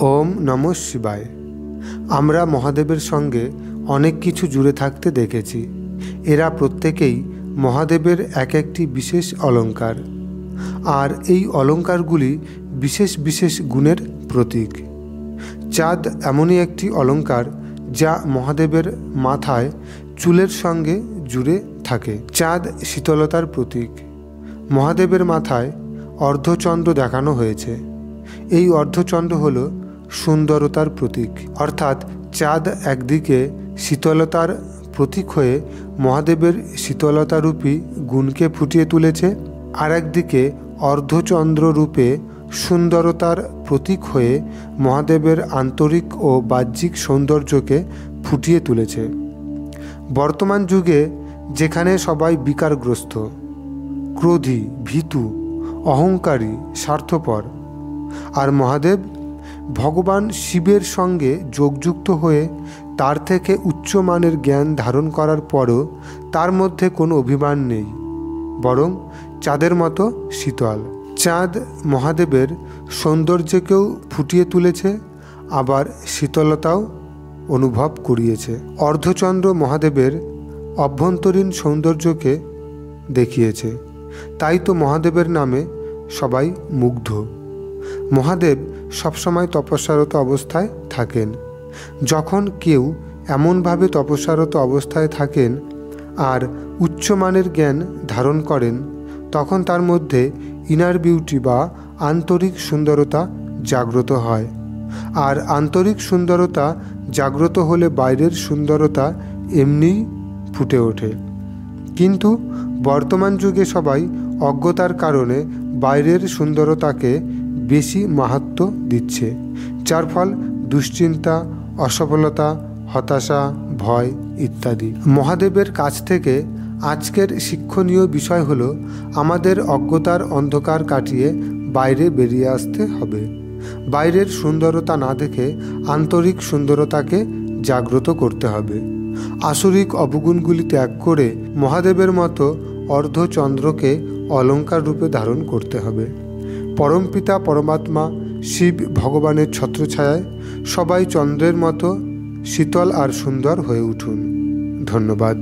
ওম নমঃ শিবায়। আমরা মহাদেবের সঙ্গে অনেক কিছু জুড়ে থাকতে দেখেছি। এরা প্রত্যেকেই মহাদেবের এক একটি বিশেষ অলঙ্কার, আর এই অলঙ্কারগুলি বিশেষ বিশেষ গুণের প্রতীক। চাঁদ এমনই একটি অলঙ্কার যা মহাদেবের মাথায় চুলের সঙ্গে জুড়ে থাকে। চাঁদ শীতলতার প্রতীক। মহাদেবের মাথায় অর্ধচন্দ্র দেখানো হয়েছে। এই অর্ধচন্দ্র হল সুন্দরতার প্রতীক, অর্থাৎ চাঁদ একদিকে শীতলতার প্রতীক হয়ে মহাদেবের শীতলতারূপী গুণকে ফুটিয়ে তুলেছে, আর একদিকে অর্ধচন্দ্র রূপে সুন্দরতার প্রতীক হয়ে মহাদেবের আন্তরিক ও বাহ্যিক সৌন্দর্যকে ফুটিয়ে তুলেছে। বর্তমান যুগে যেখানে সবাই বিকারগ্রস্ত, ক্রোধী, ভীতু, অহংকারী, স্বার্থপর, আর মহাদেব ভগবান শিবের সঙ্গে যোগযুক্ত হয়ে তার থেকে উচ্চমানের জ্ঞান ধারণ করার পরও তার মধ্যে কোনো অভিমান নেই, বরং চাঁদের মতো শীতল। চাঁদ মহাদেবের সৌন্দর্যকেও ফুটিয়ে তুলেছে, আবার শীতলতাও অনুভব করিয়েছে। অর্ধচন্দ্র মহাদেবের অভ্যন্তরীণ সৌন্দর্যকে দেখিয়েছে, তাই তো মহাদেবের নামে সবাই মুগ্ধ। মহাদেব সবসময় তপস্যারত অবস্থায় থাকেন। যখন কেউ এমনভাবে তপস্যারত অবস্থায় থাকেন আর উচ্চমানের জ্ঞান ধারণ করেন, তখন তার মধ্যে ইনার বিউটি বা আন্তরিক সুন্দরতা জাগ্রত হয়। আর আন্তরিক সুন্দরতা জাগ্রত হলে বাইরের সুন্দরতা এমনিই ফুটে ওঠে। কিন্তু বর্তমান যুগে সবাই অজ্ঞতার কারণে বাইরের সুন্দরতাকে বেশি মাহাত্ম্য দিচ্ছে, যার ফল দুশ্চিন্তা, অসফলতা, হতাশা, ভয় ইত্যাদি। মহাদেবের কাছ থেকে আজকের শিক্ষণীয় বিষয় হলো আমাদের অজ্ঞতার অন্ধকার কাটিয়ে বাইরে বেরিয়ে আসতে হবে। বাইরের সুন্দরতা না দেখে আন্তরিক সুন্দরতাকে জাগ্রত করতে হবে। আসরিক অবগুণগুলি ত্যাগ করে মহাদেবের মতো অর্ধচন্দ্রকে অলঙ্কার রূপে ধারণ করতে হবে। পরমপিতা পরমাত্মা শিব ভগবানের ছত্রছায়ায় সবাই চন্দ্রের মতো শীতল আর সুন্দর হয়ে উঠুন। ধন্যবাদ।